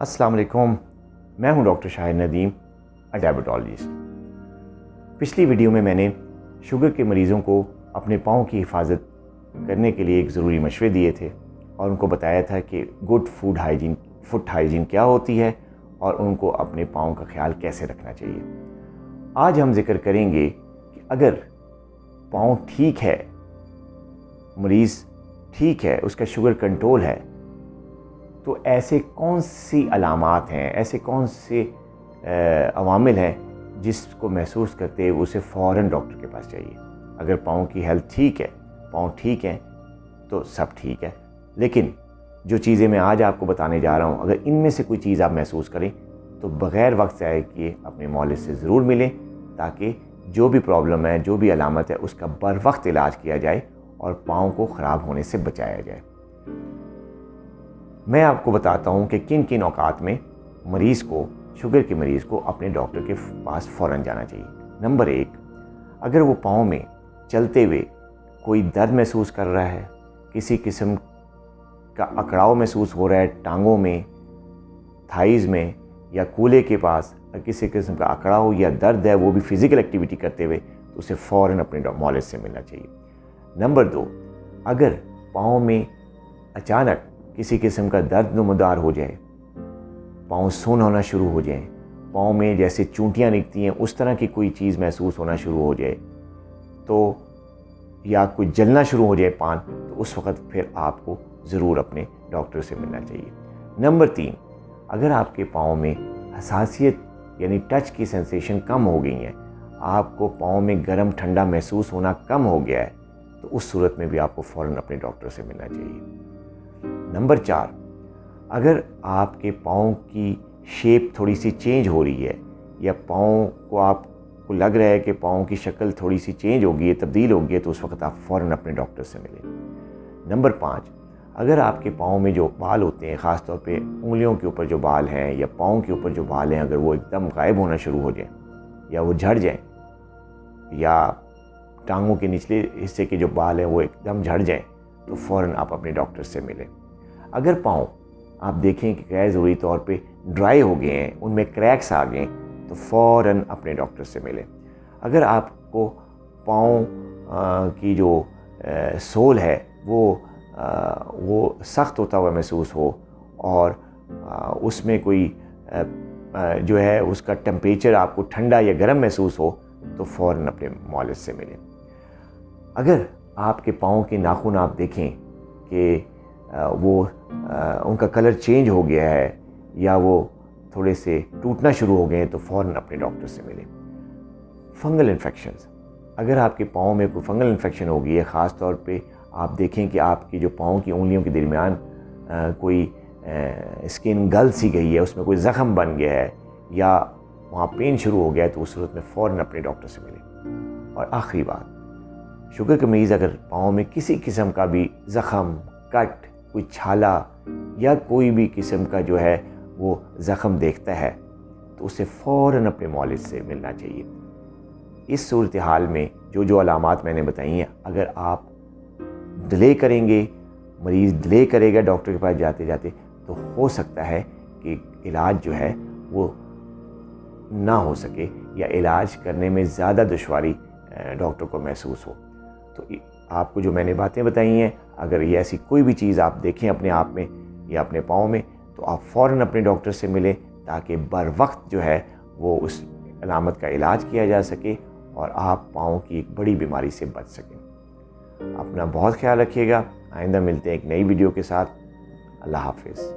السلام علیکم، میں ہوں ڈاکٹر شاہد ندیم، ڈائبٹالوجسٹ۔ پچھلی ویڈیو میں نے شوگر کے مریضوں کو اپنے پاؤں کی حفاظت کرنے کے لیے ایک ضروری مشورے دیے تھے اور ان کو بتایا تھا کہ گڈ فوٹ ہائیجین کیا ہوتی ہے اور ان کو اپنے پاؤں کا خیال کیسے رکھنا چاہیے۔ آج ہم ذکر کریں گے کہ اگر پاؤں ٹھیک ہے، مریض ٹھیک ہے، اس کا شوگر کنٹرول ہے، تو ایسے کون سی علامات ہیں، ایسے کون سے عوامل ہیں جس کو محسوس کرتے ہوئے اسے فوراً ڈاکٹر کے پاس چاہیے۔ اگر پاؤں کی ہیلتھ ٹھیک ہے، پاؤں ٹھیک ہیں، تو سب ٹھیک ہے۔ لیکن جو چیزیں میں آج آپ کو بتانے جا رہا ہوں، اگر ان میں سے کوئی چیز آپ محسوس کریں تو بغیر وقت ضائع کیے اپنے مولد سے ضرور ملیں، تاکہ جو بھی پرابلم ہے، جو بھی علامت ہے، اس کا بر وقت علاج کیا جائے اور پاؤں کو خراب ہونے سے بچایا جائے۔ میں آپ کو بتاتا ہوں کہ کن کن اوقات میں شوگر کے مریض کو اپنے ڈاکٹر کے پاس فوراً جانا چاہیے۔ نمبر 1، اگر وہ پاؤں میں چلتے ہوئے کوئی درد محسوس کر رہا ہے، کسی قسم کا اکڑاؤ محسوس ہو رہا ہے ٹانگوں میں، تھائز میں یا کولے کے پاس، کسی قسم کا اکڑاؤ یا درد ہے، وہ بھی فزیکل ایکٹیویٹی کرتے ہوئے، تو اسے فوراً اپنے مولد سے ملنا چاہیے۔ نمبر 2، اگر پاؤں میں اچانک کسی قسم کا درد نمودار ہو جائے، پاؤں سون ہونا شروع ہو جائیں، پاؤں میں جیسے چونٹیاں نکلتی ہیں اس طرح کی کوئی چیز محسوس ہونا شروع ہو جائے، تو یا کوئی جلنا شروع ہو جائے پان، تو اس وقت پھر آپ کو ضرور اپنے ڈاکٹر سے ملنا چاہیے۔ نمبر 3، اگر آپ کے پاؤں میں حساسیت یعنی ٹچ کی سینسیشن کم ہو گئی ہیں، آپ کو پاؤں میں گرم ٹھنڈا محسوس ہونا کم ہو گیا ہے، تو اس صورت میں بھی آپ کو فوراً اپنے ڈاکٹر سے ملنا چاہیے۔ نمبر 4، اگر آپ کے پاؤں کی شیپ تھوڑی سی چینج ہو رہی ہے یا پاؤں کو آپ کو لگ رہا ہے کہ پاؤں کی شکل تھوڑی سی چینج ہو گئی ہے، تبدیل ہو گئی ہے، تو اس وقت آپ فوراً اپنے ڈاکٹر سے ملیں۔ نمبر 5، اگر آپ کے پاؤں میں جو بال ہوتے ہیں، خاص طور پہ انگلیوں کے اوپر جو بال ہیں یا پاؤں کے اوپر جو بال ہیں، اگر وہ ایک دم غائب ہونا شروع ہو جائیں یا وہ جھڑ جائیں، یا ٹانگوں کے نچلے حصے کے جو بال ہیں وہ ایک دم جھڑ جائیں، تو فوراً آپ اپنے ڈاکٹر سے ملیں۔ اگر پاؤں آپ دیکھیں کہ غیر ضروری طور پہ ڈرائی ہو گئے ہیں، ان میں کریکس آ گئے، تو فوراً اپنے ڈاکٹر سے ملیں۔ اگر آپ کو پاؤں کی جو سول ہے وہ سخت ہوتا ہوا محسوس ہو اور اس میں کوئی جو ہے اس کا ٹمپریچر آپ کو ٹھنڈا یا گرم محسوس ہو، تو فوراً اپنے مولد سے ملیں۔ اگر آپ کے پاؤں کے ناخن آپ دیکھیں کہ ان کا کلر چینج ہو گیا ہے یا وہ تھوڑے سے ٹوٹنا شروع ہو گئے ہیں، تو فوراً اپنے ڈاکٹر سے ملیں۔ فنگل انفیکشنز، اگر آپ کے پاؤں میں کوئی فنگل انفیکشن ہو گئی ہے، خاص طور پہ آپ دیکھیں کہ آپ کی جو پاؤں کی انگلیوں کے درمیان کوئی اسکن گل سی گئی ہے، اس میں کوئی زخم بن گیا ہے یا وہاں پین شروع ہو گیا ہے، تو اس صورت میں فوراً اپنے ڈاکٹر سے ملیں۔ اور آخری بات، شوگر کے مریض اگر پاؤں میں کسی قسم کا بھی زخم، کٹ، کوئی چھالا یا کوئی بھی قسم کا جو ہے وہ زخم دیکھتا ہے، تو اسے فوراً اپنے مولد سے ملنا چاہیے۔ اس صورتحال میں جو علامات میں نے بتائی ہیں، اگر آپ ڈیلے کریں گے، مریض ڈیلے کرے گا ڈاکٹر کے پاس جاتے جاتے، تو ہو سکتا ہے کہ علاج جو ہے وہ نہ ہو سکے یا علاج کرنے میں زیادہ دشواری ڈاکٹر کو محسوس ہو۔ تو آپ کو جو میں نے باتیں بتائی ہیں، اگر یہ ایسی کوئی بھی چیز آپ دیکھیں اپنے آپ میں یا اپنے پاؤں میں، تو آپ فوراً اپنے ڈاکٹر سے ملیں، تاکہ بر وقت جو ہے وہ اس علامت کا علاج کیا جا سکے اور آپ پاؤں کی ایک بڑی بیماری سے بچ سکیں۔ اپنا بہت خیال رکھیے گا۔ آئندہ ملتے ہیں ایک نئی ویڈیو کے ساتھ۔ اللہ حافظ۔